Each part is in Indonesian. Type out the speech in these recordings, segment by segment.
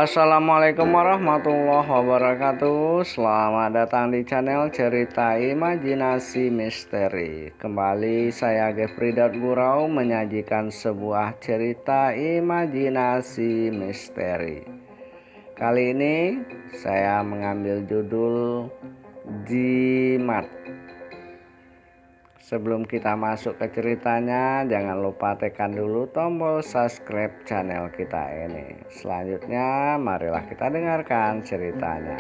Assalamualaikum warahmatullahi wabarakatuh. Selamat datang di channel Cerita Imajinasi Misteri. Kembali saya Gefridot Gurau menyajikan sebuah cerita imajinasi misteri. Kali ini saya mengambil judul Jimat. Sebelum kita masuk ke ceritanya, jangan lupa tekan dulu tombol subscribe channel kita ini. Selanjutnya, marilah kita dengarkan ceritanya.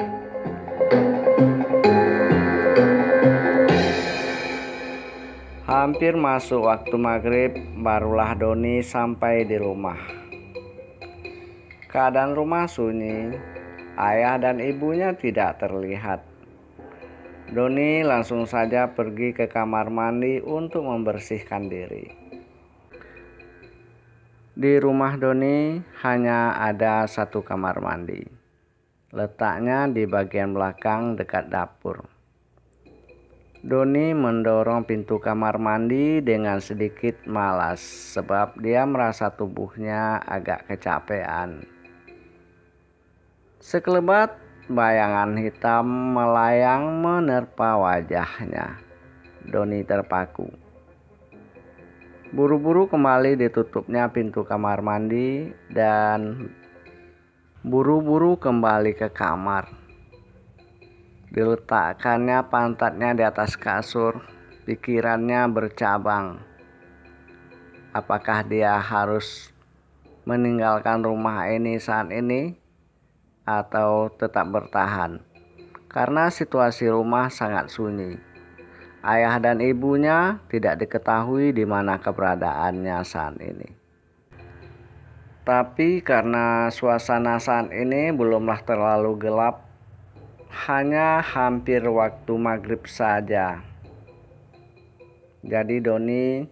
Hampir masuk waktu maghrib, barulah Doni sampai di rumah. Keadaan rumah sunyi, ayah dan ibunya tidak terlihat. Doni langsung saja pergi ke kamar mandi untuk membersihkan diri. Di rumah Doni hanya ada satu kamar mandi. Letaknya di bagian belakang dekat dapur. Doni mendorong pintu kamar mandi dengan sedikit malas sebab dia merasa tubuhnya agak kecapean. Sekelebat bayangan hitam melayang menerpa wajahnya. Doni terpaku. Buru-buru kembali ditutupnya pintu kamar mandi dan buru-buru kembali ke kamar. Diletakkannya pantatnya di atas kasur, pikirannya bercabang. Apakah dia harus meninggalkan rumah ini saat ini? Atau tetap bertahan, karena situasi rumah sangat sunyi. Ayah dan ibunya tidak diketahui di mana keberadaannya saat ini. Tapi karena suasana saat ini belumlah terlalu gelap, hanya hampir waktu maghrib saja. Jadi Doni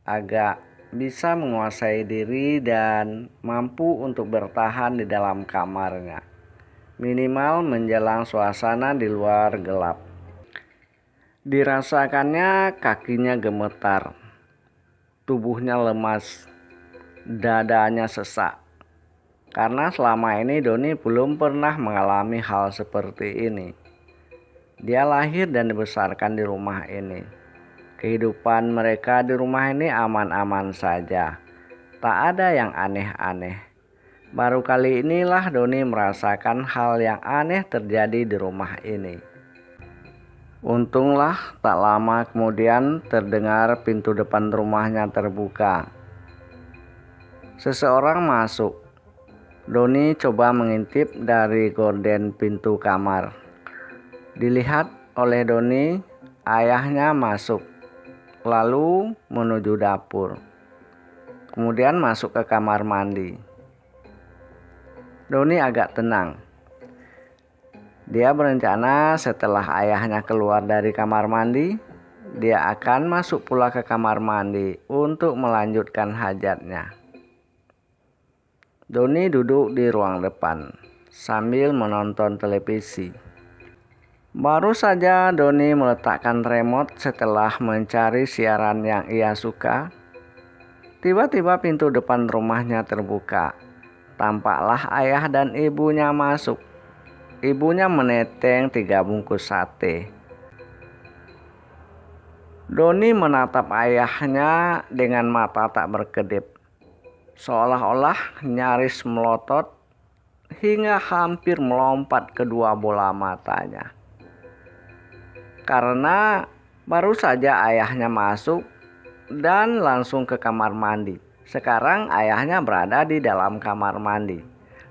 agak bisa menguasai diri dan mampu untuk bertahan di dalam kamarnya, minimal menjelang suasana di luar gelap. Dirasakannya kakinya gemetar, tubuhnya lemas, dadanya sesak. Karena selama ini Doni belum pernah mengalami hal seperti ini. Dia lahir dan dibesarkan di rumah ini. Kehidupan mereka di rumah ini aman-aman saja. Tak ada yang aneh-aneh. Baru kali inilah Doni merasakan hal yang aneh terjadi di rumah ini. Untunglah tak lama kemudian terdengar pintu depan rumahnya terbuka. Seseorang masuk. Doni coba mengintip dari gorden pintu kamar. Dilihat oleh Doni, ayahnya masuk. Lalu menuju dapur. Kemudian masuk ke kamar mandi. Doni agak tenang. Dia berencana setelah ayahnya keluar dari kamar mandi, dia akan masuk pula ke kamar mandi untuk melanjutkan hajatnya. Doni duduk di ruang depan sambil menonton televisi. Baru saja Doni meletakkan remote setelah mencari siaran yang ia suka. Tiba-tiba pintu depan rumahnya terbuka. Tampaklah ayah dan ibunya masuk. Ibunya meneteng 3 bungkus sate. Doni menatap ayahnya dengan mata tak berkedip, seolah-olah nyaris melotot hingga hampir melompat kedua bola matanya. Karena baru saja ayahnya masuk dan langsung ke kamar mandi. Sekarang ayahnya berada di dalam kamar mandi.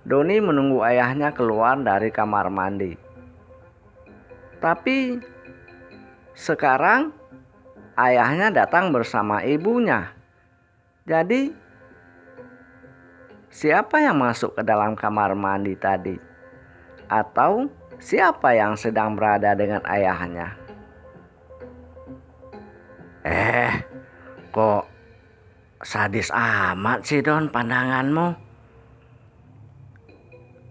Doni menunggu ayahnya keluar dari kamar mandi. Tapi sekarang ayahnya datang bersama ibunya. Jadi siapa yang masuk ke dalam kamar mandi tadi? Atau siapa yang sedang berada dengan ayahnya? Kok sadis amat sih Don pandanganmu?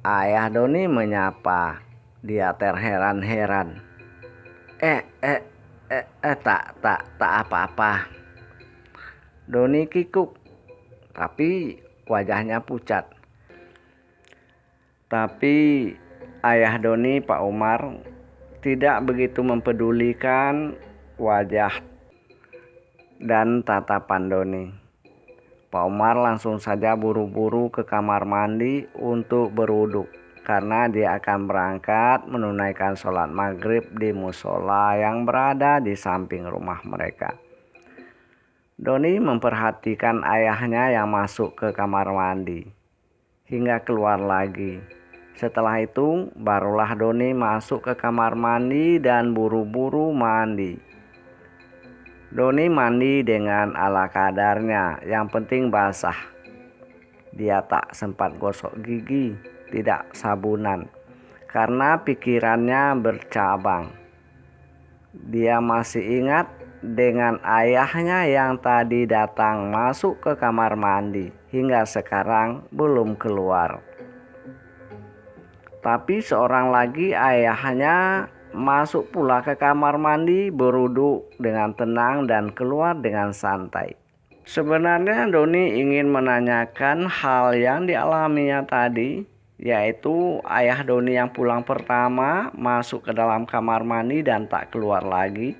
Ayah Doni menyapa. Dia terheran-heran. Tak apa-apa. Doni kikuk, tapi wajahnya pucat. Tapi ayah Doni, Pak Umar, tidak begitu mempedulikan wajah dan tatapan Doni. Pak Umar langsung saja buru-buru ke kamar mandi untuk berwudu karena dia akan berangkat menunaikan sholat maghrib di musola yang berada di samping rumah mereka. Doni memperhatikan ayahnya yang masuk ke kamar mandi hingga keluar lagi. Setelah itu barulah Doni masuk ke kamar mandi dan buru-buru mandi. Doni mandi dengan ala kadarnya, yang penting basah. Dia tak sempat gosok gigi, tidak sabunan, karena pikirannya bercabang. Dia masih ingat dengan ayahnya yang tadi datang masuk ke kamar mandi hingga sekarang belum keluar. Tapi seorang lagi ayahnya masuk pula ke kamar mandi, berwudu dengan tenang dan keluar dengan santai. Sebenarnya Doni ingin menanyakan hal yang dialaminya tadi, yaitu ayah Doni yang pulang pertama masuk ke dalam kamar mandi dan tak keluar lagi,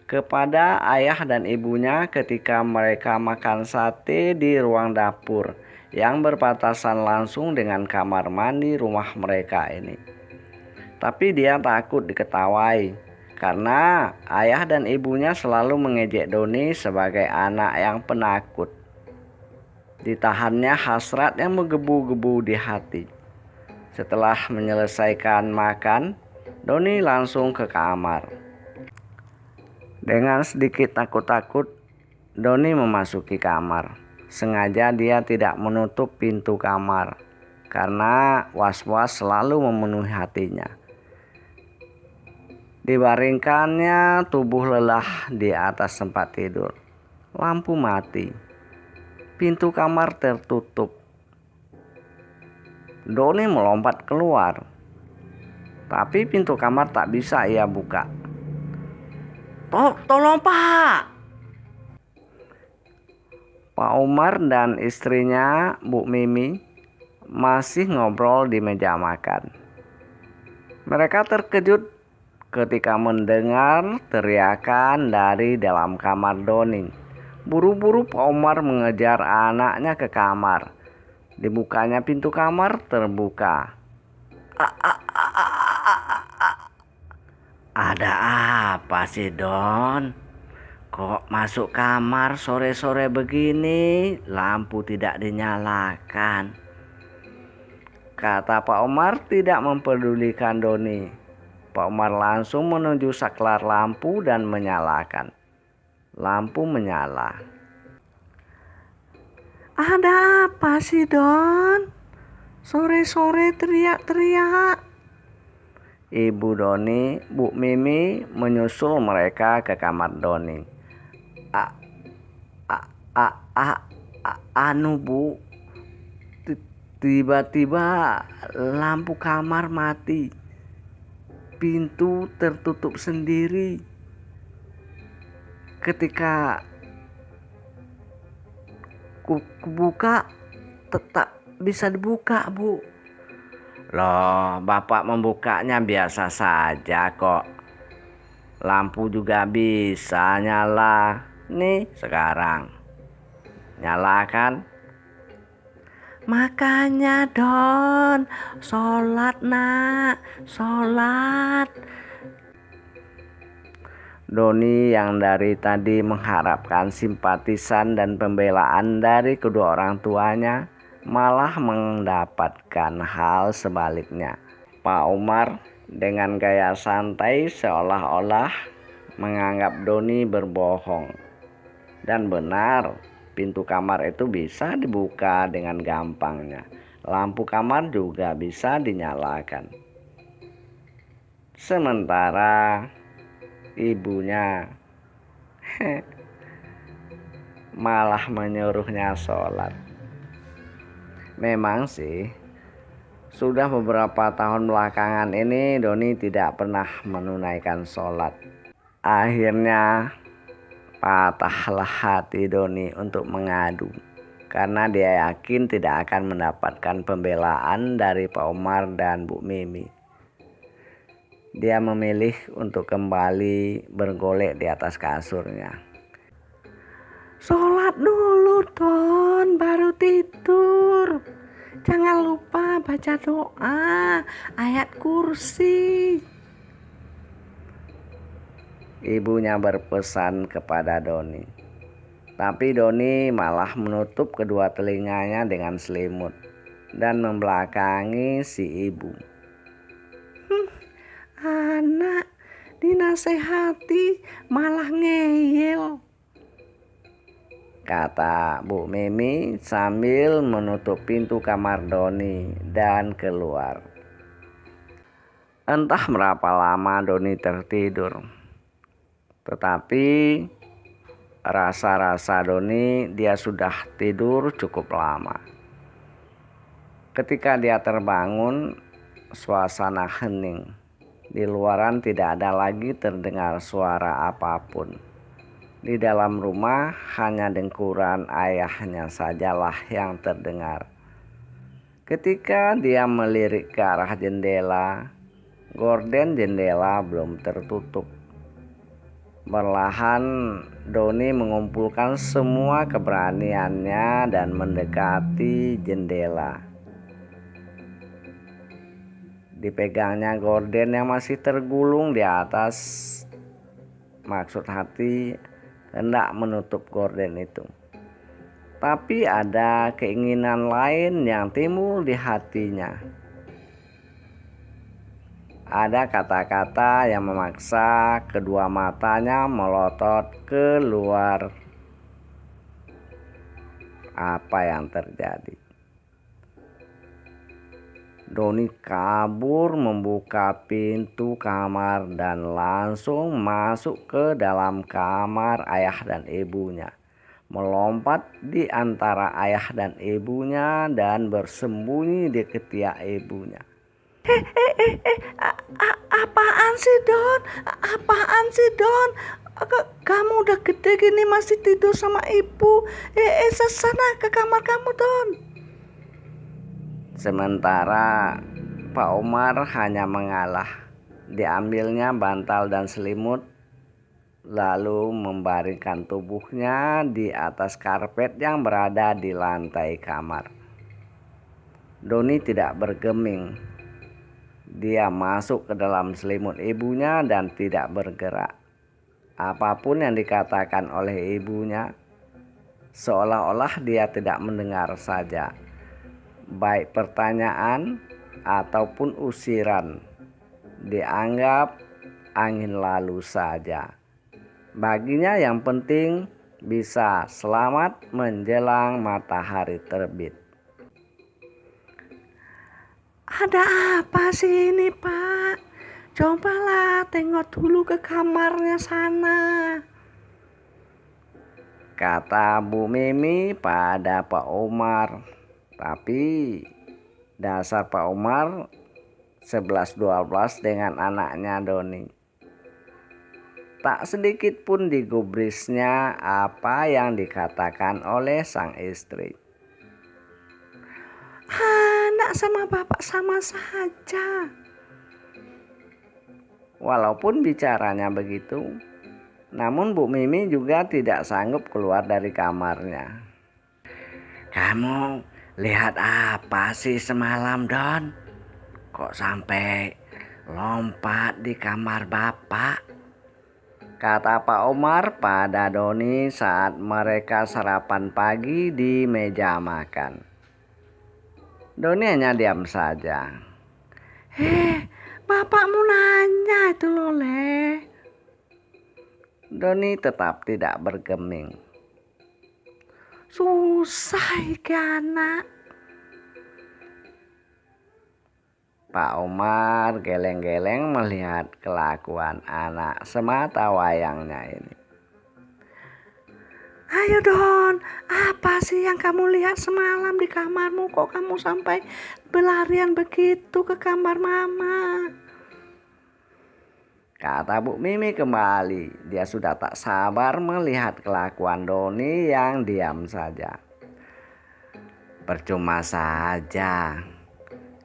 kepada ayah dan ibunya ketika mereka makan sate di ruang dapur yang berbatasan langsung dengan kamar mandi rumah mereka ini. Tapi dia takut diketawai karena ayah dan ibunya selalu mengejek Doni sebagai anak yang penakut. Ditahannya hasrat yang menggebu-gebu di hati. Setelah menyelesaikan makan, Doni langsung ke kamar. Dengan sedikit takut-takut, Doni memasuki kamar. Sengaja dia tidak menutup pintu kamar karena was-was selalu memenuhi hatinya. Dibaringkannya tubuh lelah di atas tempat tidur. Lampu mati. Pintu kamar tertutup. Doni melompat keluar. Tapi pintu kamar tak bisa ia buka. Tolong Pak! Pak Umar dan istrinya Bu Mimi masih ngobrol di meja makan. Mereka terkejut ketika mendengar teriakan dari dalam kamar Doni. Buru-buru Pak Umar mengejar anaknya ke kamar. Dibukanya pintu kamar terbuka. Ada apa sih Don? Kok masuk kamar sore-sore begini, lampu tidak dinyalakan? Kata Pak Umar tidak mempedulikan Doni. Pak Umar langsung menuju saklar lampu dan menyalakan. Lampu menyala. Ada apa sih Don? Sore-sore teriak-teriak. Ibu Doni, Bu Mimi menyusul mereka ke kamar Doni. Anu Bu, tiba-tiba lampu kamar mati. Pintu tertutup sendiri. Ketika kubuka, tetap bisa dibuka Bu. Loh, Bapak membukanya biasa saja kok. Lampu juga bisa nyala. Nih sekarang nyala kan? Makanya Don, sholat nak, sholat. Doni yang dari tadi mengharapkan simpatisan dan pembelaan dari kedua orang tuanya malah mendapatkan hal sebaliknya. Pak Umar dengan gaya santai seolah-olah menganggap Doni berbohong. Dan benar, pintu kamar itu bisa dibuka dengan gampangnya. Lampu kamar juga bisa dinyalakan. Sementara ibunya malah menyuruhnya sholat. Memang sih, sudah beberapa tahun belakangan ini Doni tidak pernah menunaikan sholat. Akhirnya patahlah hati Doni untuk mengadu karena dia yakin tidak akan mendapatkan pembelaan dari Pak Umar dan Bu Mimi. Dia memilih untuk kembali bergolek di atas kasurnya. Sholat dulu Don, baru tidur. Jangan lupa baca doa, ayat kursi. Ibunya berpesan kepada Doni. Tapi Doni malah menutup kedua telinganya dengan selimut dan membelakangi si ibu. Anak dinasehati malah ngeyel, kata Bu Mimi sambil menutup pintu kamar Doni dan keluar. Entah berapa lama Doni tertidur, tetapi rasa-rasa Doni dia sudah tidur cukup lama. Ketika dia terbangun, suasana hening. Di luaran tidak ada lagi terdengar suara apapun. Di dalam rumah hanya dengkuran ayahnya sajalah yang terdengar. Ketika dia melirik ke arah jendela, gorden jendela belum tertutup. Perlahan Doni mengumpulkan semua keberaniannya dan mendekati jendela. Dipegangnya gorden yang masih tergulung di atas. Maksud hati hendak menutup gorden itu. Tapi ada keinginan lain yang timbul di hatinya. Ada kata-kata yang memaksa kedua matanya melotot keluar. Apa yang terjadi? Doni kabur membuka pintu kamar dan langsung masuk ke dalam kamar ayah dan ibunya. Melompat di antara ayah dan ibunya dan bersembunyi di ketiak ibunya. Apaan sih Don? Apaan sih Don? Kamu udah gede gini masih tidur sama ibu. Sana ke kamar kamu Don. Sementara Pak Umar hanya mengalah. Diambilnya bantal dan selimut, lalu membaringkan tubuhnya di atas karpet yang berada di lantai kamar. Doni tidak bergeming. Dia masuk ke dalam selimut ibunya dan tidak bergerak. Apapun yang dikatakan oleh ibunya, seolah-olah dia tidak mendengar saja. Baik pertanyaan ataupun usiran dianggap angin lalu saja. Baginya yang penting bisa selamat menjelang matahari terbit. Ada apa sih ini Pak? Cobalah tengok dulu ke kamarnya sana, kata Bu Mimi pada Pak Umar. Tapi dasar Pak Umar 11-12 dengan anaknya Doni. Tak sedikit pun digubrisnya apa yang dikatakan oleh sang istri. Anak sama bapak sama saja. Walaupun bicaranya begitu, namun Bu Mimi juga tidak sanggup keluar dari kamarnya. Kamu lihat apa sih semalam Don? Kok sampai lompat di kamar bapak? Kata Pak Umar pada Doni saat mereka sarapan pagi di meja makan. Doni hanya diam saja. Bapakmu nanya itu loh Le. Doni tetap tidak bergeming. Susah iki anak. Pak Umar geleng-geleng melihat kelakuan anak semata wayangnya ini. Ayo Don, apa sih yang kamu lihat semalam di kamarmu? Kok kamu sampai berlarian begitu ke kamar mama? Kata Bu Mimi kembali. Dia sudah tak sabar melihat kelakuan Doni yang diam saja. Percuma saja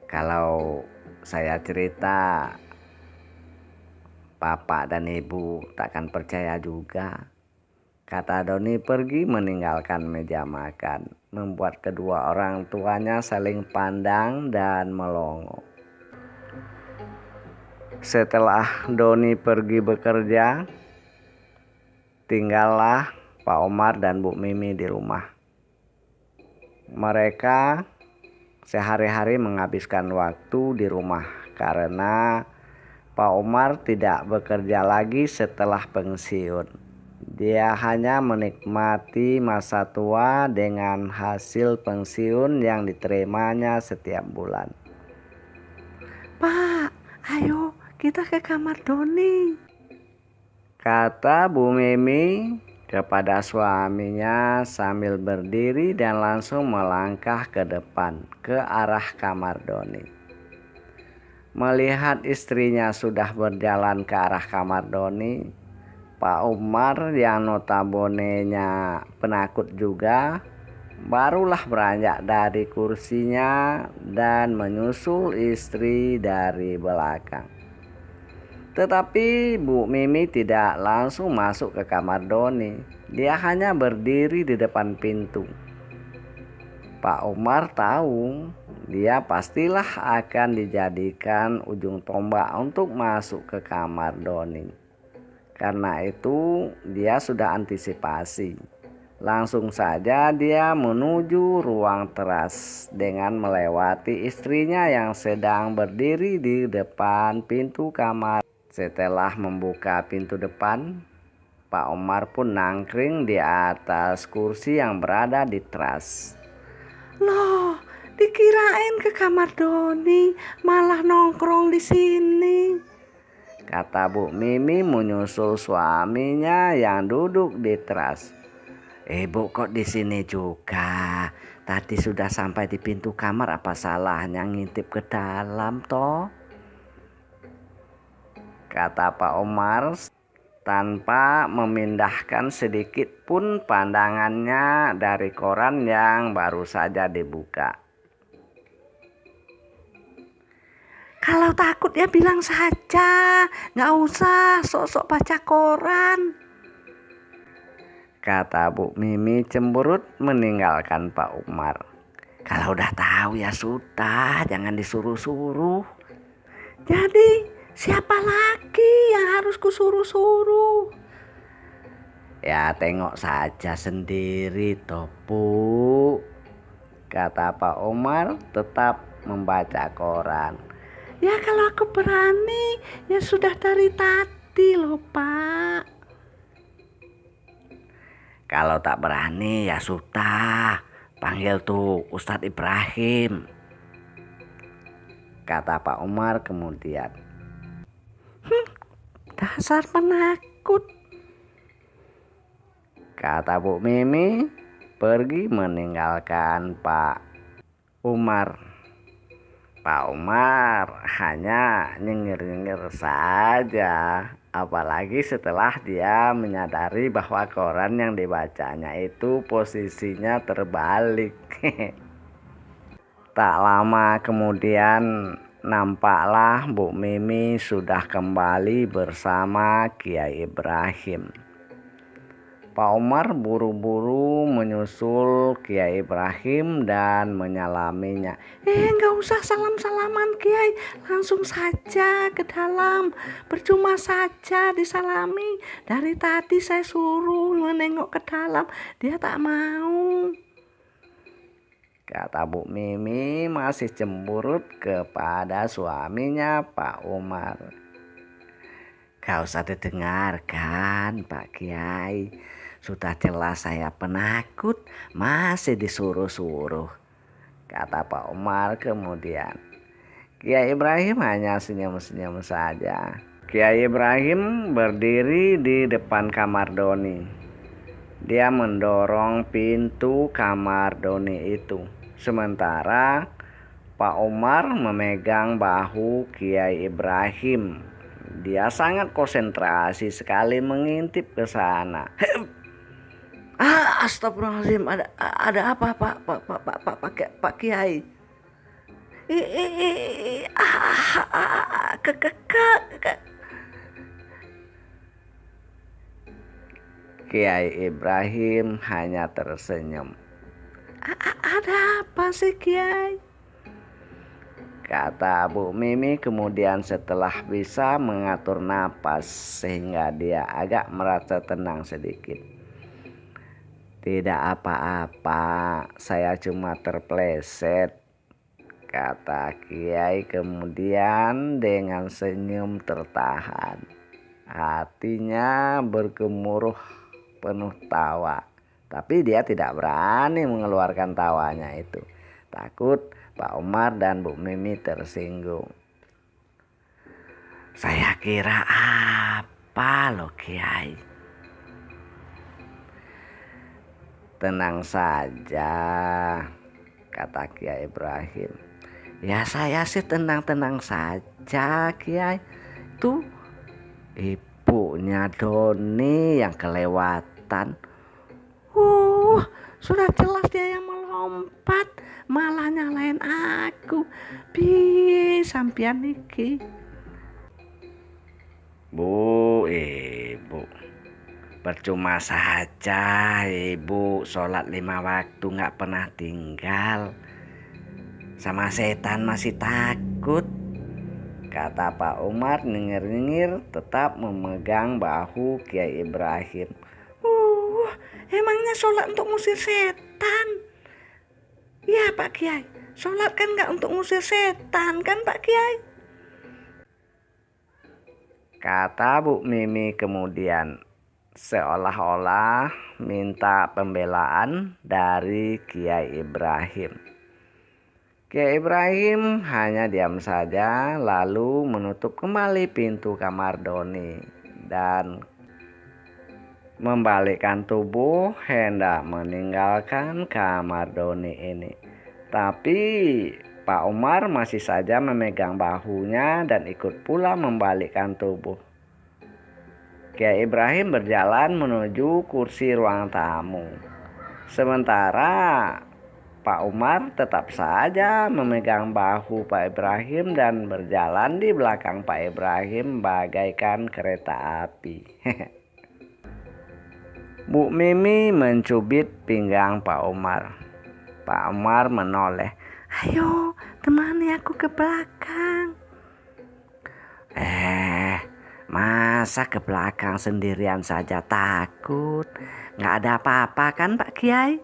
kalau saya cerita, Bapak dan Ibu takkan percaya juga. Kata Doni pergi meninggalkan meja makan, membuat kedua orang tuanya saling pandang dan melongo. Setelah Doni pergi bekerja, tinggallah Pak Omar dan Bu Mimi di rumah. Mereka sehari-hari menghabiskan waktu di rumah karena Pak Omar tidak bekerja lagi setelah pensiun. Dia hanya menikmati masa tua dengan hasil pensiun yang diterimanya setiap bulan. Pak, ayo kita ke kamar Doni, Kata Bu Mimi kepada suaminya sambil berdiri dan langsung melangkah ke depan ke arah kamar Doni. Melihat istrinya sudah berjalan ke arah kamar Doni, Pak Umar yang notabene-nya penakut juga barulah beranjak dari kursinya dan menyusul istri dari belakang. Tetapi Bu Mimi tidak langsung masuk ke kamar Doni. Dia hanya berdiri di depan pintu. Pak Umar tahu dia pastilah akan dijadikan ujung tombak untuk masuk ke kamar Doni. Karena itu dia sudah antisipasi. Langsung saja dia menuju ruang teras dengan melewati istrinya yang sedang berdiri di depan pintu kamar. Setelah membuka pintu depan, Pak Omar pun nangkring di atas kursi yang berada di teras. Loh, dikirain ke kamar Doni, malah nongkrong di sini, Kata Bu Mimi menyusul suaminya yang duduk di teras. Ibu kok di sini juga? Tadi sudah sampai di pintu kamar, apa salahnya ngintip ke dalam toh? Kata Pak Omar tanpa memindahkan sedikit pun pandangannya dari koran yang baru saja dibuka. Kalau takut ya bilang saja, nggak usah sok-sok baca koran, Kata Bu Mimi cemberut meninggalkan Pak Umar. Kalau udah tahu ya sudah, jangan disuruh-suruh. Jadi siapa lagi yang harus kusuruh-suruh? Ya tengok saja sendiri toh Bu, kata Pak Umar tetap membaca koran. Ya kalau aku berani, ya sudah dari tadi loh Pak. Kalau tak berani ya sudah, panggil tuh Ustadz Ibrahim, kata Pak Umar kemudian. Dasar penakut, Kata Bu Mimi pergi meninggalkan Pak Umar. Pak Umar hanya nyengir-nyengir saja, apalagi setelah dia menyadari bahwa koran yang dibacanya itu posisinya terbalik. Tak lama kemudian nampaklah Bu Mimi sudah kembali bersama Kiai Ibrahim. Pak Umar buru-buru menyusul Kiai Ibrahim dan menyalaminya. nggak usah salam-salaman Kiai, langsung saja ke dalam. Percuma saja disalami. Dari tadi saya suruh menengok ke dalam, dia tak mau. Kata Bu Mimi masih cemburut kepada suaminya Pak Umar. Gak usah didengarkan Pak Kiai. Sudah jelas saya penakut, masih disuruh-suruh, kata Pak Umar kemudian. Kiai Ibrahim hanya senyum-senyum saja. Kiai Ibrahim berdiri di depan kamar Doni. Dia mendorong pintu kamar Doni itu. Sementara Pak Umar memegang bahu Kiai Ibrahim. Dia sangat konsentrasi sekali mengintip ke sana. Astagfirullahaladzim, ada apa Pak Kiai? Kiai Ibrahim hanya tersenyum. Ada apa sih Kiai? Kata Bu Mimi kemudian setelah bisa mengatur napas sehingga dia agak merasa tenang sedikit. Tidak apa-apa, saya cuma terpleset, kata Kiai kemudian dengan senyum tertahan. Hatinya bergemuruh penuh tawa, tapi dia tidak berani mengeluarkan tawanya itu. Takut Pak Umar dan Bu Mimi tersinggung. Saya kira apa loh Kiai? Tenang saja, kata Kiai Ibrahim. Ya saya sih tenang-tenang saja Kiai. Tuh ibunya Doni yang kelewatan. Sudah jelas dia yang melompat, malah nyalain aku. Piye sampean iki? Bu, ibu, percuma saja ibu sholat 5 waktu gak pernah tinggal. Sama setan masih takut, kata Pak Umar nyengir-nyengir tetap memegang bahu Kiai Ibrahim. Emangnya sholat untuk ngusir setan? Ya Pak Kiai, sholat kan gak untuk ngusir setan kan Pak Kiai? Kata Bu Mimi kemudian seolah-olah minta pembelaan dari Kiai Ibrahim. Kiai Ibrahim hanya diam saja lalu menutup kembali pintu kamar Doni dan membalikkan tubuh hendak meninggalkan kamar Doni ini. Tapi Pak Umar masih saja memegang bahunya dan ikut pula membalikkan tubuh. Kiai Ibrahim berjalan menuju kursi ruang tamu. Sementara Pak Umar tetap saja memegang bahu Pak Ibrahim dan berjalan di belakang Pak Ibrahim bagaikan kereta api. Bu Mimi mencubit pinggang Pak Umar. Pak Umar menoleh. Ayo, temani aku ke belakang. Masa ke belakang sendirian saja takut? Nggak ada apa-apa kan Pak Kiai?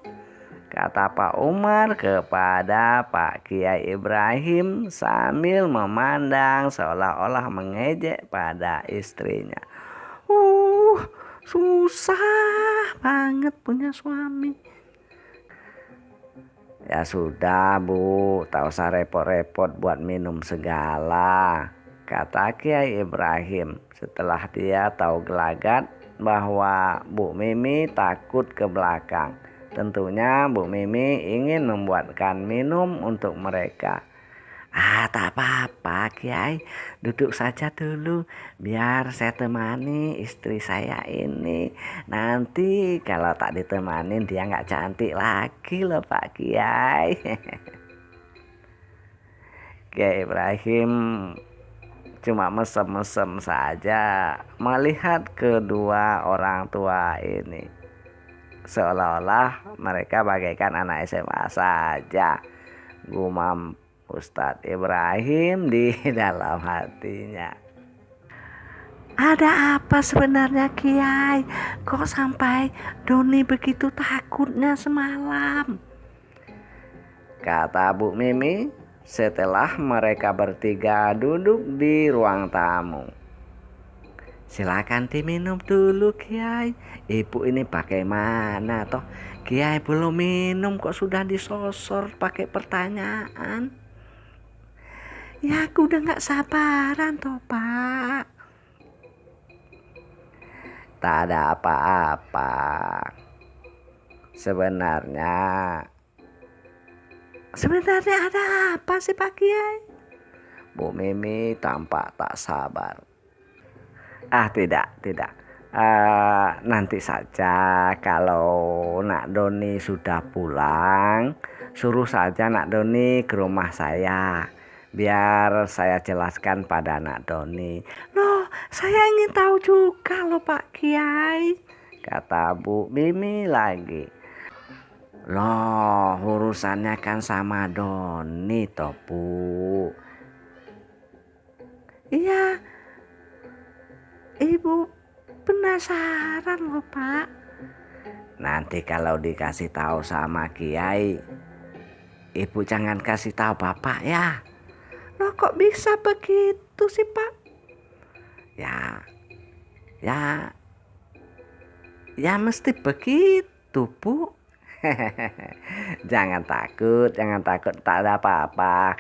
Kata Pak Umar kepada Pak Kiai Ibrahim sambil memandang seolah-olah mengejek pada istrinya. Susah banget punya suami. Ya sudah Bu, tak usah repot-repot buat minum segala, kata Kiai Ibrahim setelah dia tahu gelagat bahwa Bu Mimi takut ke belakang. Tentunya Bu Mimi ingin membuatkan minum untuk mereka. Tak apa-apa Kiai, duduk saja dulu biar saya temani istri saya ini. Nanti kalau tak ditemanin dia gak cantik lagi loh Pak Kiai. Kiai Ibrahim cuma mesem-mesem saja melihat kedua orang tua ini. Seolah-olah mereka bagaikan anak SMA saja, gumam Ustadz Ibrahim di dalam hatinya. Ada apa sebenarnya Kiai? Kok sampai Doni begitu takutnya semalam? Kata Bu Mimi setelah mereka bertiga duduk di ruang tamu. Silakan diminum dulu Kiai. Ibu ini bagaimana toh? Kiai belum minum kok sudah disosor pakai pertanyaan. Ya aku udah gak sabaran toh Pak. Tak ada apa-apa. Sebenarnya ada apa sih Pak Kiai? Bu Mimi tampak tak sabar. Tidak. Nanti saja kalau Nak Doni sudah pulang, suruh saja Nak Doni ke rumah saya. Biar saya jelaskan pada Nak Doni. Loh, saya ingin tahu juga loh Pak Kiai. Kata Bu Mimi lagi. Loh, urusannya kan sama Doni toh Bu. Iya, Ibu penasaran loh Pak. Nanti kalau dikasih tahu sama Kiai, Ibu jangan kasih tahu Bapak ya. Loh kok bisa begitu sih Pak? Ya mesti begitu Bu. Jangan takut, tak ada apa-apa.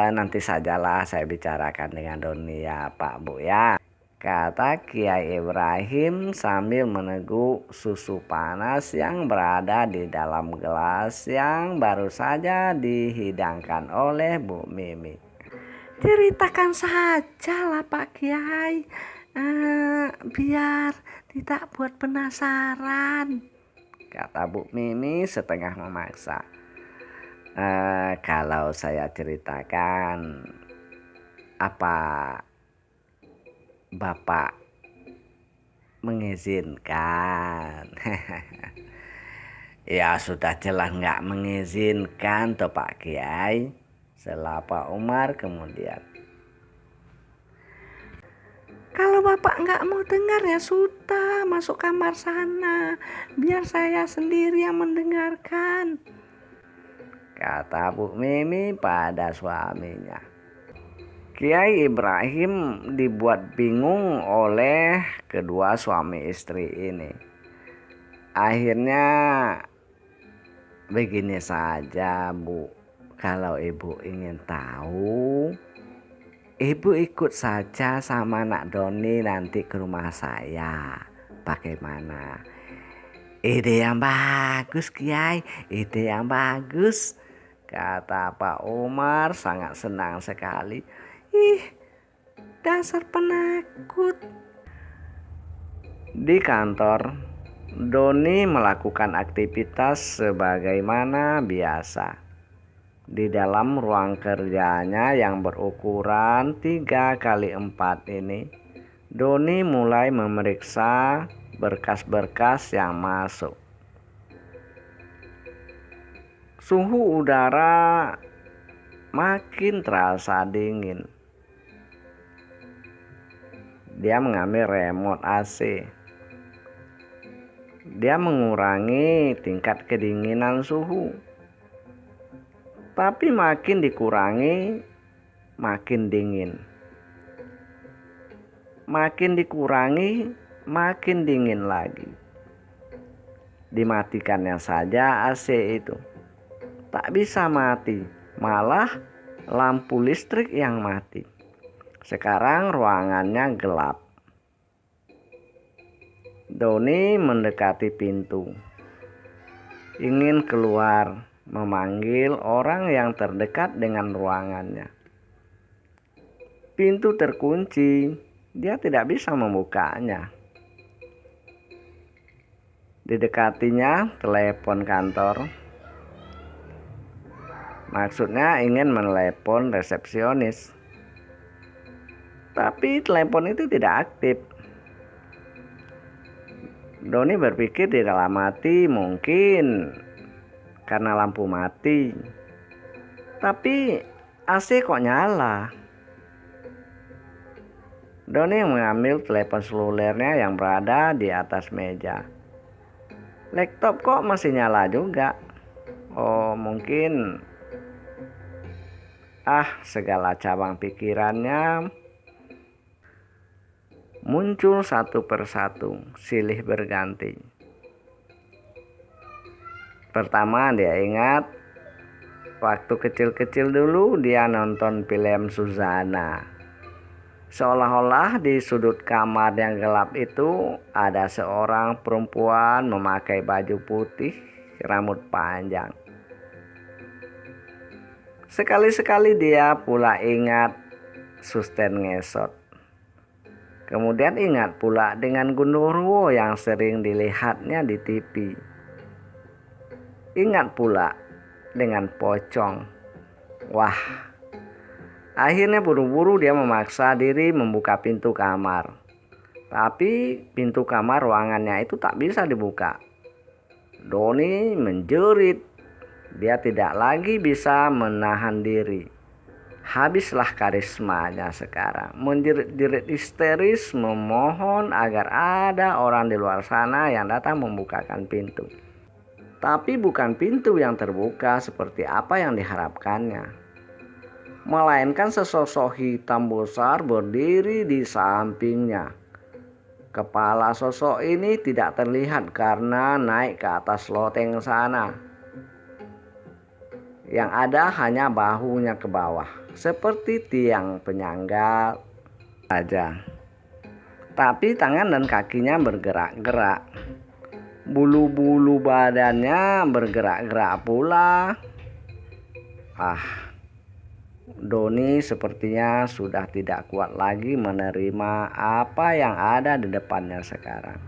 Nanti sajalah saya bicarakan dengan Doni ya Pak Bu ya. Kata Kiai Ibrahim sambil meneguk susu panas yang berada di dalam gelas yang baru saja dihidangkan oleh Bu Mimi. Ceritakan saja lah Pak Kiai, biar tidak buat penasaran. Kata Bu Mimi setengah memaksa. Kalau saya ceritakan, apa Bapak mengizinkan? Ya sudah jelas nggak mengizinkan toh Pak Kiai. Setelah Pak Umar kemudian. Kalau Bapak nggak mau dengar ya sudah, masuk kamar sana, biar saya sendiri yang mendengarkan. Kata Bu Mimi pada suaminya. Kiai Ibrahim dibuat bingung oleh kedua suami istri ini. Akhirnya begini saja Bu, kalau Ibu ingin tahu, Ibu ikut saja sama Nak Doni nanti ke rumah saya. Bagaimana? Ide yang bagus Kiai, ide yang bagus. Kata Pak Umar sangat senang sekali. Ih, dasar penakut. Di kantor, Doni melakukan aktivitas sebagaimana biasa. Di dalam ruang kerjanya yang berukuran 3x4 ini, Doni mulai memeriksa berkas-berkas yang masuk. Suhu udara makin terasa dingin. Dia mengambil remote AC. Dia mengurangi tingkat kedinginan suhu. Tapi makin dikurangi, makin dingin. Makin dikurangi, makin dingin lagi. Dimatikannya saja AC itu. Tak bisa mati, malah lampu listrik yang mati. Sekarang ruangannya gelap. Doni mendekati pintu. Ingin keluar, memanggil orang yang terdekat dengan ruangannya. Pintu terkunci, dia tidak bisa membukanya. Didekatinya telepon kantor. Maksudnya ingin menelepon resepsionis. Tapi telepon itu tidak aktif. Doni berpikir di dalam hati mungkin karena lampu mati. Tapi AC kok nyala. Doni mengambil telepon selulernya yang berada di atas meja. Laptop kok masih nyala juga. Oh mungkin segala cabang pikirannya muncul satu persatu, silih berganti. Pertama dia ingat waktu kecil-kecil dulu dia nonton film Suzana. Seolah-olah di sudut kamar yang gelap itu ada seorang perempuan memakai baju putih, rambut panjang. Sekali-sekali dia pula ingat Suster Ngesot. Kemudian ingat pula dengan Gundurwo yang sering dilihatnya di TV. Ingat pula dengan pocong. Wah, akhirnya buru-buru dia memaksa diri membuka pintu kamar. Tapi pintu kamar ruangannya itu tak bisa dibuka. Doni menjerit. Dia tidak lagi bisa menahan diri. Habislah karismanya sekarang. Menjerit-jerit histeris memohon agar ada orang di luar sana yang datang membukakan pintu. Tapi bukan pintu yang terbuka seperti apa yang diharapkannya, melainkan sesosok hitam besar berdiri di sampingnya. Kepala sosok ini tidak terlihat karena naik ke atas loteng sana. Yang ada hanya bahunya ke bawah, seperti tiang penyangga saja. Tapi tangan dan kakinya bergerak-gerak. Bulu-bulu badannya bergerak-gerak pula. Doni sepertinya sudah tidak kuat lagi menerima apa yang ada di depannya sekarang.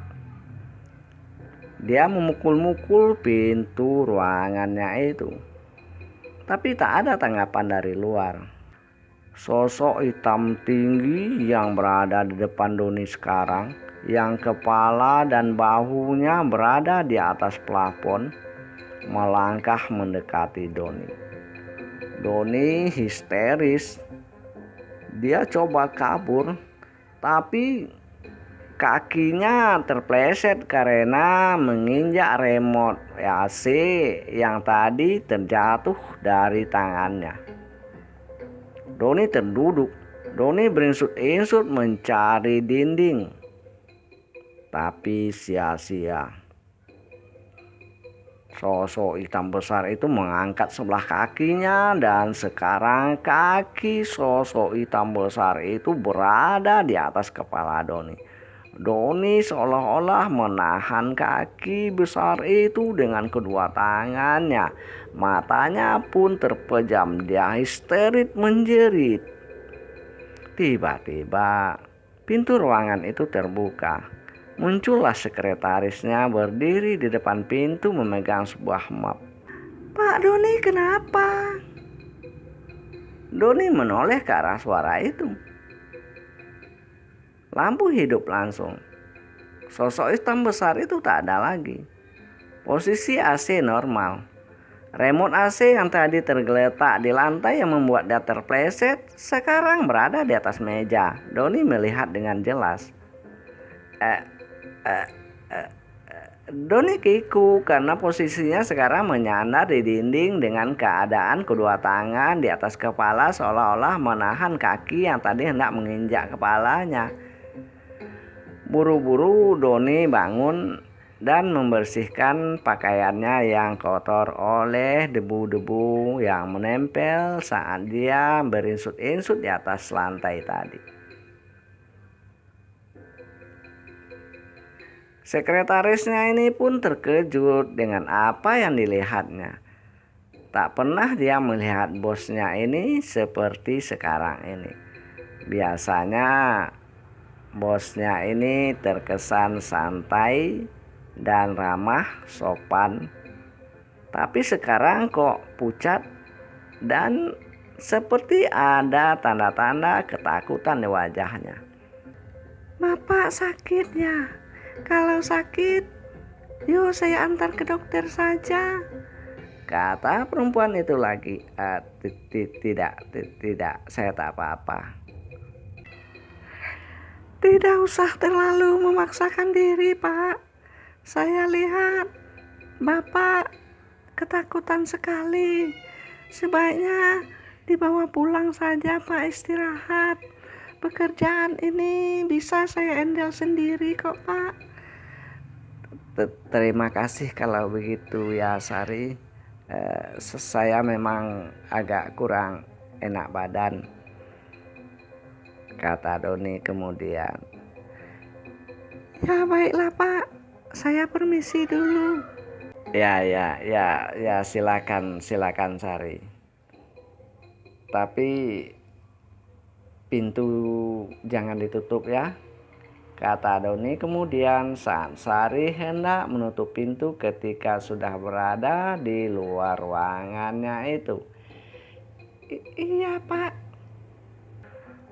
Dia memukul-mukul pintu ruangannya itu. Tapi tak ada tanggapan dari luar. Sosok hitam tinggi yang berada di depan Doni sekarang, yang kepala dan bahunya berada di atas plafon, melangkah mendekati Doni. Doni histeris. Dia coba kabur, tapi kakinya terpleset karena menginjak remote AC yang tadi terjatuh dari tangannya. Doni terduduk. Doni berinsut-insut mencari dinding, tapi sia-sia. Sosok hitam besar itu mengangkat sebelah kakinya dan sekarang kaki sosok hitam besar itu berada di atas kepala Doni. Doni seolah-olah menahan kaki besar itu dengan kedua tangannya. Matanya pun terpejam. Dia histeris menjerit. Tiba-tiba pintu ruangan itu terbuka. Muncullah sekretarisnya berdiri di depan pintu memegang sebuah map. Pak Doni, kenapa? Doni menoleh ke arah suara itu. Lampu hidup langsung. Sosok hitam besar itu tak ada lagi. Posisi AC normal. Remote AC yang tadi tergeletak di lantai yang membuat dia terpleset sekarang berada di atas meja. Doni melihat dengan jelas. Doni kiku karena posisinya sekarang menyandar di dinding dengan keadaan kedua tangan di atas kepala seolah-olah menahan kaki yang tadi hendak menginjak kepalanya. Buru-buru Doni bangun dan membersihkan pakaiannya yang kotor oleh debu-debu yang menempel saat dia berinsut-insut di atas lantai tadi. Sekretarisnya ini pun terkejut dengan apa yang dilihatnya. Tak pernah dia melihat bosnya ini seperti sekarang ini. Biasanya bosnya ini terkesan santai dan ramah, sopan. Tapi sekarang kok pucat dan seperti ada tanda-tanda ketakutan di wajahnya. Bapak sakit ya? Kalau sakit, yuk saya antar ke dokter saja, kata perempuan itu lagi. Tidak, saya tak apa-apa. Tidak usah terlalu memaksakan diri, Pak. Saya lihat Bapak ketakutan sekali. Sebaiknya dibawa pulang saja, Pak, istirahat. Pekerjaan ini bisa saya handle sendiri kok, Pak. Terima kasih kalau begitu ya, Sari. Saya memang agak kurang enak badan, kata Doni kemudian. Ya baiklah, Pak. Saya permisi dulu. Ya, silakan Sari. Tapi pintu jangan ditutup ya. kata Doni kemudian saat Sari hendak menutup pintu ketika sudah berada di luar ruangannya itu. Iya Pak.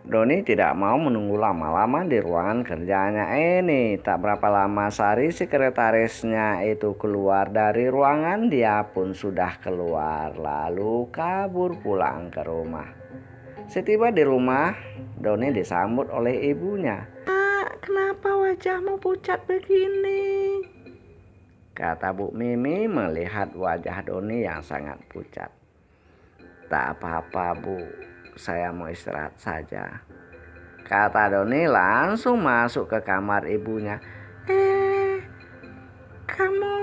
Doni tidak mau menunggu lama-lama di ruangan kerjanya ini. Tak berapa lama Sari sekretarisnya itu keluar dari ruangan, dia pun sudah keluar lalu kabur pulang ke rumah. Setiba di rumah, Doni disambut oleh ibunya. Kenapa wajahmu pucat begini? Kata Bu Mimi melihat wajah Doni yang sangat pucat. Tak apa-apa Bu, saya mau istirahat saja, kata Doni langsung masuk ke kamar ibunya. Kamu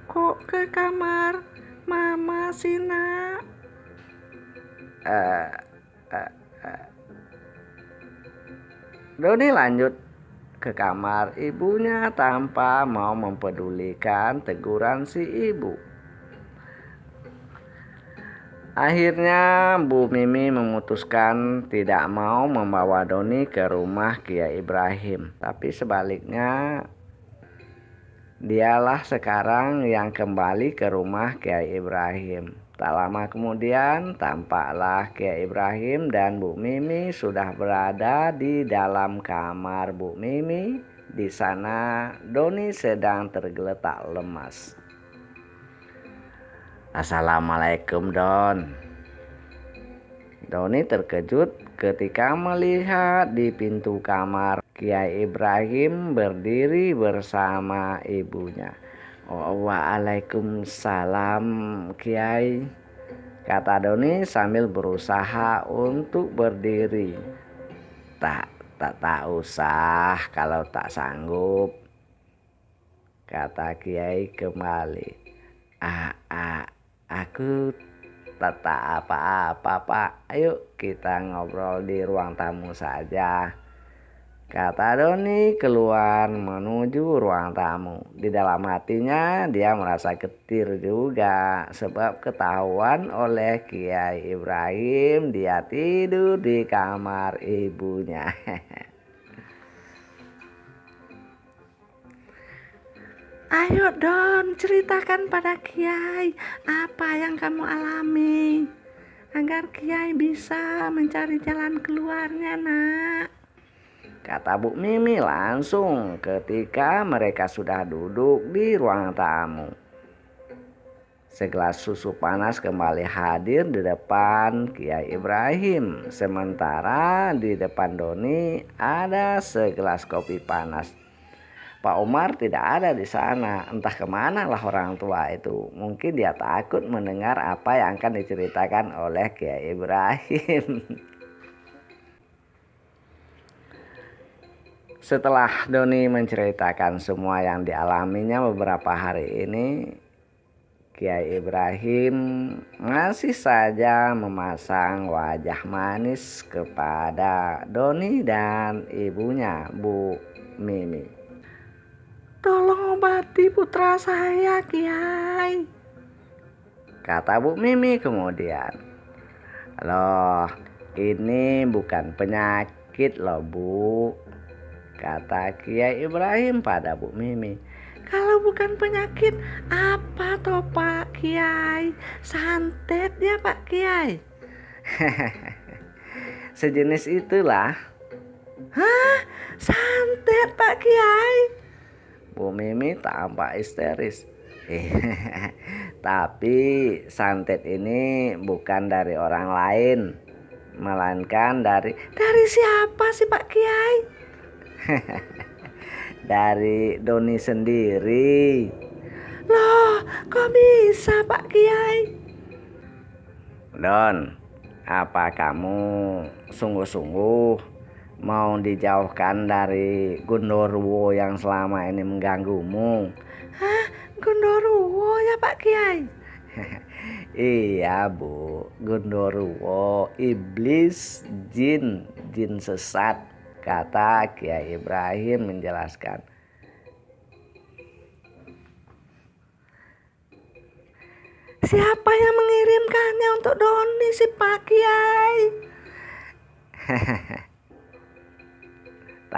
kok ke kamar Mama sih nak? Doni lanjut ke kamar ibunya tanpa mau mempedulikan teguran si ibu. Akhirnya Bu Mimi memutuskan tidak mau membawa Doni ke rumah Kiai Ibrahim, tapi sebaliknya dialah sekarang yang kembali ke rumah Kiai Ibrahim. Tak lama kemudian tampaklah Kiai Ibrahim dan Bu Mimi sudah berada di dalam kamar Bu Mimi. Di sana Doni sedang tergeletak lemas. Assalamualaikum Don. Doni terkejut ketika melihat di pintu kamar Kiai Ibrahim berdiri bersama ibunya. Waalaikumsalam Kiai, kata Doni sambil berusaha untuk berdiri. Tak usah kalau tak sanggup, kata Kiai kembali. Aku tak apa-apa Pak, ayo kita ngobrol di ruang tamu saja, kata Doni keluar menuju ruang tamu. Di dalam hatinya dia merasa getir juga sebab ketahuan oleh Kiai Ibrahim dia tidur di kamar ibunya. Ayo Don, ceritakan pada Kiai apa yang kamu alami agar Kiai bisa mencari jalan keluarnya nak, kata Bu Mimi langsung ketika mereka sudah duduk di ruang tamu. Segelas susu panas kembali hadir di depan Kiai Ibrahim, sementara di depan Doni ada segelas kopi panas. Pak Umar tidak ada di sana, entah kemana lah orang tua itu. Mungkin dia takut mendengar apa yang akan diceritakan oleh Kiai Ibrahim. Setelah Doni menceritakan semua yang dialaminya beberapa hari ini, Kiai Ibrahim masih saja memasang wajah manis kepada Doni dan ibunya Bu Mimi. Tolong obati putra saya Kiai, kata Bu Mimi kemudian. Loh, ini bukan penyakit loh Bu, kata Kiai Ibrahim pada Bu Mimi. Kalau bukan penyakit apa toh Pak Kiai? Santet ya Pak Kiai? Sejenis itulah. Hah? Santet Pak Kiai? Bu Mimi tampak histeris. Tapi santet ini bukan dari orang lain, melainkan dari siapa sih Pak Kiai? Dari Doni sendiri. Loh, kok bisa Pak Kiai? Don, apa kamu sungguh-sungguh mau dijauhkan dari Gundorwo yang selama ini mengganggumu? Hah? Gundorwo ya Pak Kiai? Iya Bu, Gundorwo, iblis, jin sesat, kata Kiai Ibrahim menjelaskan. Siapa yang mengirimkannya untuk Doni si Pak Kiai?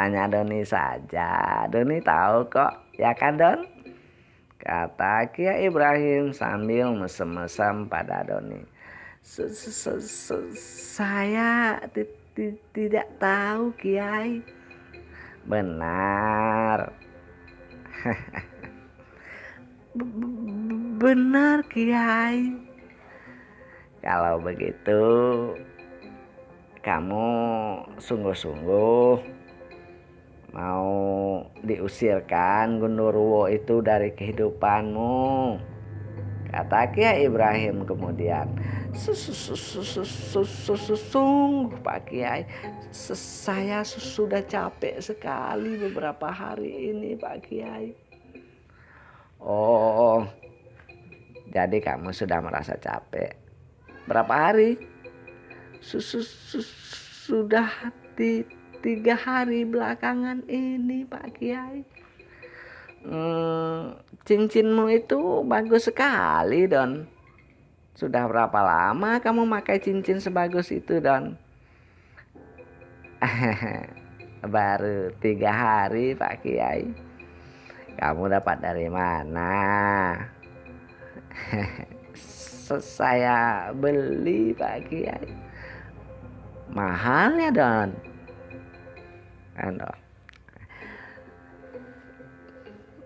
Tanya Doni saja, Doni tahu kok, ya kan Don? Kata Kiai Ibrahim sambil mesem-mesem pada Doni. Saya tidak tahu Kiai. Benar. Benar Kiai. Kalau begitu, kamu sungguh-sungguh mau diusirkan Gundurwo itu dari kehidupanmu, kata Kiai Ibrahim kemudian. Sungguh Pak Kiai, saya sudah capek sekali beberapa hari ini Pak Kiai. Oh, jadi kamu sudah merasa capek. Berapa hari? Sudah 3 hari belakangan ini Pak Kiai. Cincinmu itu bagus sekali Don. Sudah berapa lama kamu pakai cincin sebagus itu Don? Baru 3 hari Pak Kiai. Kamu dapat dari mana? Saya beli Pak Kiai. Mahal ya Don?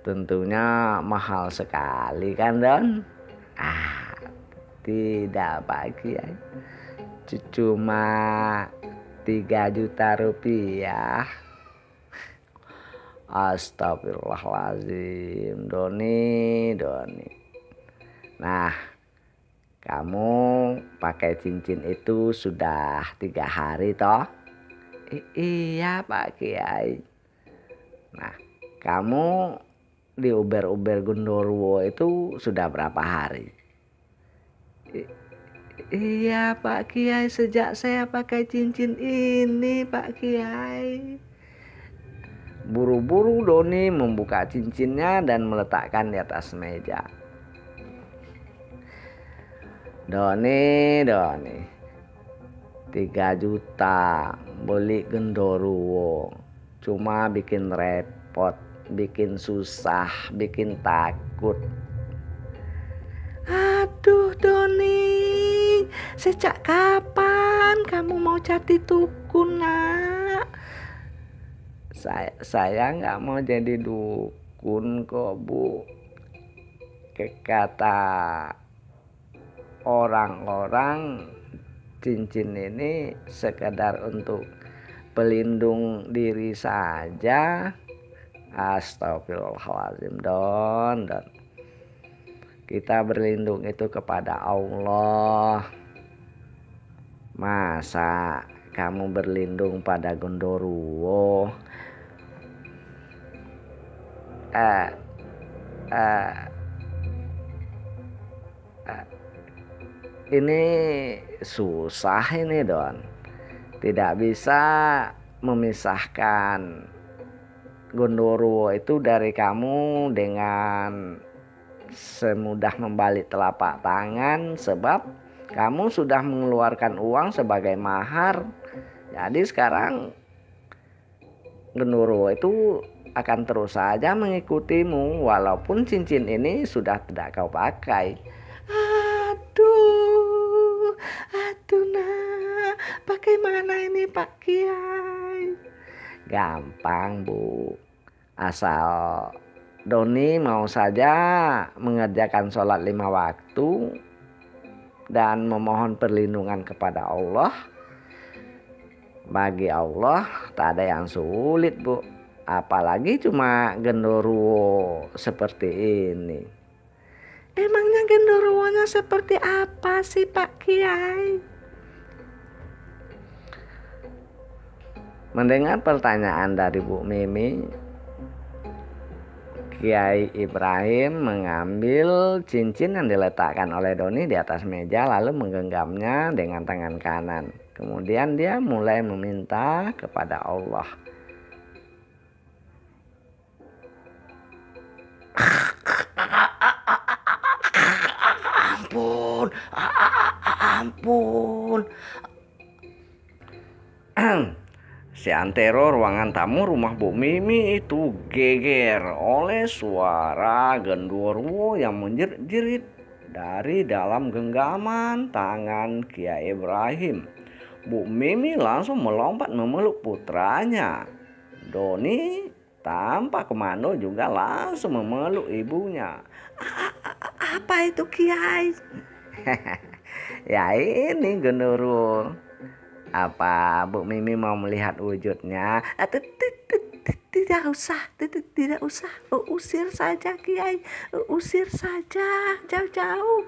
Tentunya mahal sekali kan Don? Tidak Pak Kiai, cuma 3 juta rupiah. Astagfirullahaladzim Doni. Nah, kamu pakai cincin itu sudah 3 hari toh? Iya Pak Kiai. Nah, kamu di uber-uber Gundurwo itu sudah berapa hari? Iya Pak Kiai, sejak saya pakai cincin ini Pak Kiai. Buru-buru Doni membuka cincinnya dan meletakkan di atas meja. Doni, 3 juta beli Gundurwo, cuma bikin repot, bikin susah, bikin takut. Aduh Doni, sejak kapan kamu mau jadi dukun nak? Saya nggak mau jadi dukun kok Bu. Kata orang-orang, cincin ini sekedar untuk pelindung diri saja. Astagfirullahaladzim Don. Kita berlindung itu kepada Allah. Masa kamu berlindung pada Gundurwo? Ini susah ini Don. Tidak bisa memisahkan Gundurwo itu dari kamu dengan semudah membalik telapak tangan, sebab kamu sudah mengeluarkan uang sebagai mahar. Jadi sekarang Gundurwo itu akan terus saja mengikutimu walaupun cincin ini sudah tidak kau pakai. Aduh nak, bagaimana ini Pak Kiai? Gampang Bu, asal Doni mau saja mengerjakan sholat 5 waktu dan memohon perlindungan kepada Allah. Bagi Allah tak ada yang sulit Bu, apalagi cuma Gundurwo seperti ini. Emangnya Gundurwonya seperti apa sih Pak Kiai? Mendengar pertanyaan dari Bu Mimi, Kiai Ibrahim mengambil cincin yang diletakkan oleh Doni di atas meja lalu menggenggamnya dengan tangan kanan. Kemudian dia mulai meminta kepada Allah. Ampun. Seantero ruangan tamu rumah Bu Mimi itu geger oleh suara genderuwo yang menjerit-jerit dari dalam genggaman tangan Kiai Ibrahim. Bu Mimi langsung melompat memeluk putranya. Doni tanpa komando juga langsung memeluk ibunya. Apa itu Kiai? Ya ini genderuwo. Apa Bu Mimi mau melihat wujudnya? Tidak usah, tidak usah. Usir saja Kiai, usir saja jauh-jauh.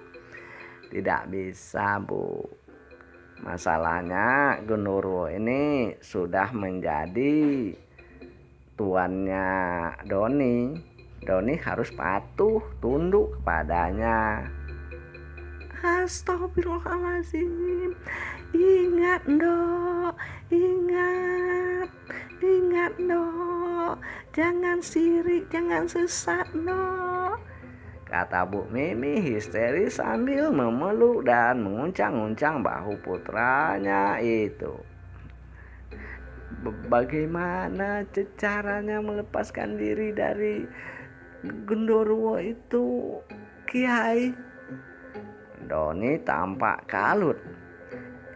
Tidak bisa Bu. Masalahnya genderuwo ini sudah menjadi tuannya Doni. Doni harus patuh tunduk kepadanya. Astagfirullahaladzim. Ingat Ndok, ingat Ndok. Jangan sirik, jangan sesat Ndok, kata Bu Mimi histeris sambil memeluk dan menguncang-uncang bahu putranya itu. Bagaimana caranya melepaskan diri dari genderuwo itu, Kiai? Doni tampak kalut.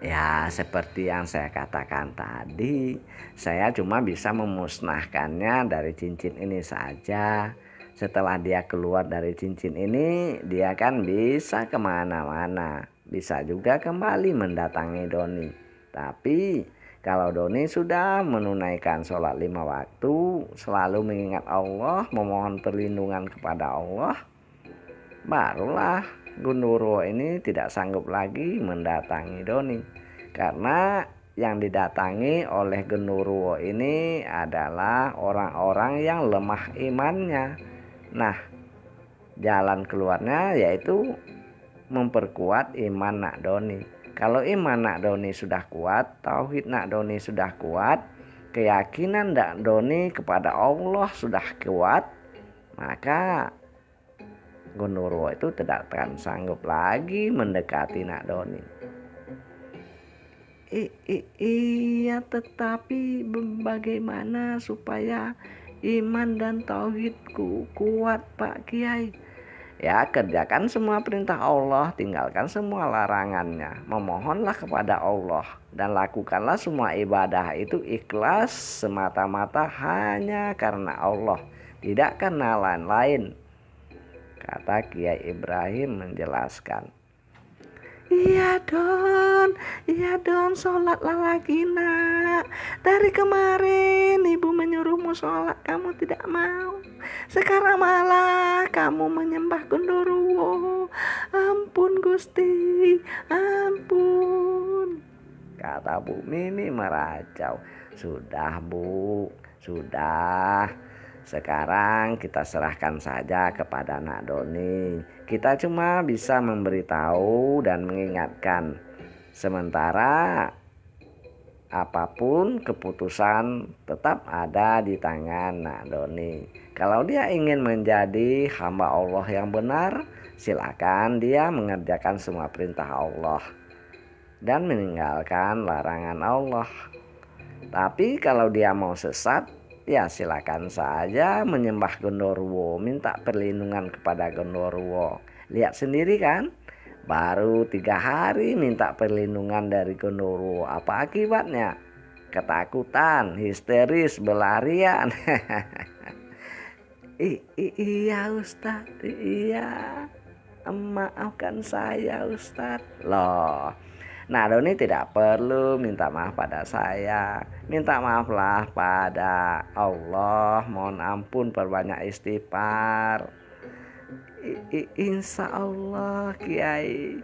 Ya seperti yang saya katakan tadi, saya cuma bisa memusnahkannya dari cincin ini saja. Setelah dia keluar dari cincin ini, dia kan bisa kemana-mana. Bisa juga kembali mendatangi Doni. Tapi kalau Doni sudah menunaikan sholat 5 waktu, selalu mengingat Allah, memohon perlindungan kepada Allah, barulah genderuwo ini tidak sanggup lagi mendatangi Doni. Karena yang didatangi oleh genderuwo ini adalah orang-orang yang lemah imannya. Nah, jalan keluarnya yaitu memperkuat iman Nak Doni. Kalau iman Nak Doni sudah kuat, tauhid Nak Doni sudah kuat, keyakinan Nak Doni kepada Allah sudah kuat, maka genderuwo itu tidak akan sanggup lagi mendekati Nak Doni. Iya, tetapi bagaimana supaya iman dan tauhidku kuat Pak Kiai? Ya kerjakan semua perintah Allah, tinggalkan semua larangannya. Memohonlah kepada Allah dan lakukanlah semua ibadah itu ikhlas semata-mata hanya karena Allah, tidak karena lain-lain, kata Kiai Ibrahim menjelaskan. Iya Don, sholatlah lagi Nak. Dari kemarin ibu menyuruhmu sholat, kamu tidak mau. Sekarang malah kamu menyembah genderuwo. Ampun Gusti, ampun, kata Bu Mimi meracau. Sudah Bu, sudah. Sekarang kita serahkan saja kepada Nak Doni. Kita cuma bisa memberitahu dan mengingatkan. Sementara apapun keputusan tetap ada di tangan Nak Doni. Kalau dia ingin menjadi hamba Allah yang benar, silakan dia mengerjakan semua perintah Allah dan meninggalkan larangan Allah. Tapi kalau dia mau sesat, ya silakan saja menyembah genderuwo, minta perlindungan kepada genderuwo. Lihat sendiri kan, baru 3 hari minta perlindungan dari genderuwo. Apa akibatnya? Ketakutan, histeris, berlarian. Iya Ustadz, iya. Maafkan saya Ustadz. Loh, Nak Doni tidak perlu minta maaf pada saya. Minta maaflah pada Allah. Mohon ampun, perbanyak istighfar. Insya Allah Kiai,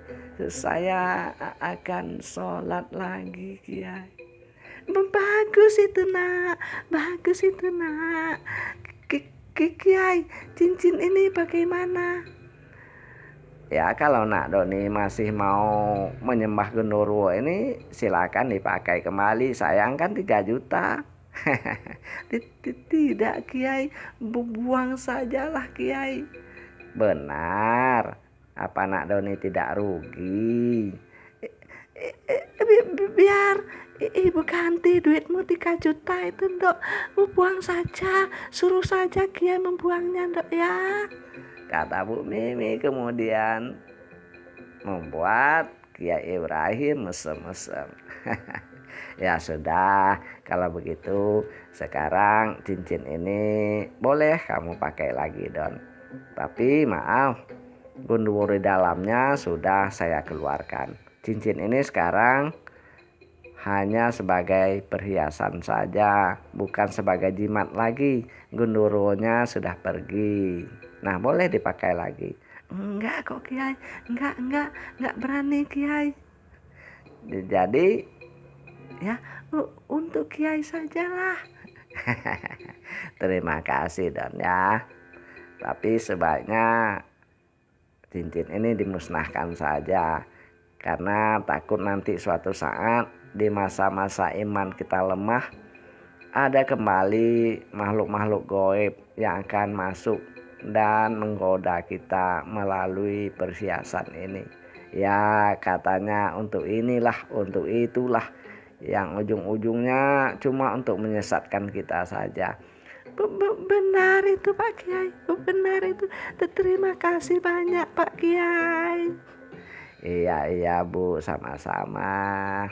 saya akan sholat lagi Kiai. Bagus itu Nak, bagus itu Nak. Kiai, cincin ini bagaimana? Ya kalau Nak Doni masih mau menyembah genderuwo ini, silakan dipakai kembali. Sayang kan 3 juta. Tidak Kiai, buang sajalah Kiai. Benar. Apa Nak Doni tidak rugi? Biar ibu ganti duitmu 3 juta itu, Ndok. Buang saja, suruh saja Kiai membuangnya, Ndok ya. Kata Bu Mimi kemudian membuat Kiai Ibrahim mesem-mesem. Ya sudah, kalau begitu sekarang cincin ini boleh kamu pakai lagi Don. Tapi maaf, gundurwo di dalamnya sudah saya keluarkan. Cincin ini sekarang hanya sebagai perhiasan saja, bukan sebagai jimat lagi. Gundurwonya sudah pergi. Nah, boleh dipakai lagi. Enggak kok Kiai, enggak berani Kiai. Jadi Ya, untuk Kiai sajalah. terima kasih Don ya. Tapi sebaiknya cincin ini dimusnahkan saja. Karena takut nanti suatu saat di masa-masa iman kita lemah, ada kembali makhluk-makhluk gaib yang akan masuk dan menggoda kita melalui perhiasan ini. Ya katanya untuk inilah, untuk itulah, yang ujung-ujungnya cuma untuk menyesatkan kita saja. Benar itu Pak Kiai, benar itu. Terima kasih banyak Pak Kiai. Iya Bu, sama-sama.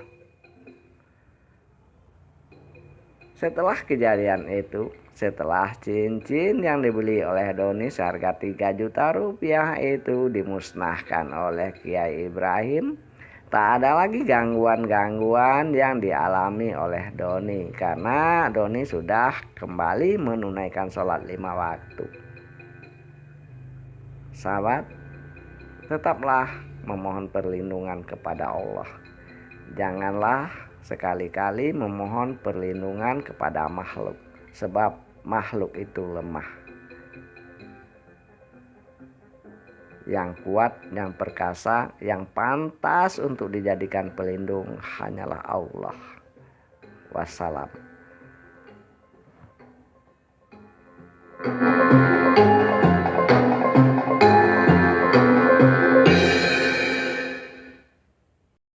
Setelah kejadian itu, setelah cincin yang dibeli oleh Doni seharga 3 juta rupiah itu dimusnahkan oleh Kiai Ibrahim, tak ada lagi gangguan-gangguan yang dialami oleh Doni karena Doni sudah kembali menunaikan sholat 5 waktu. Sahabat, tetaplah memohon perlindungan kepada Allah. Janganlah sekali-kali memohon perlindungan kepada makhluk, sebab makhluk itu lemah. Yang kuat, yang perkasa, yang pantas untuk dijadikan pelindung hanyalah Allah. Wassalam.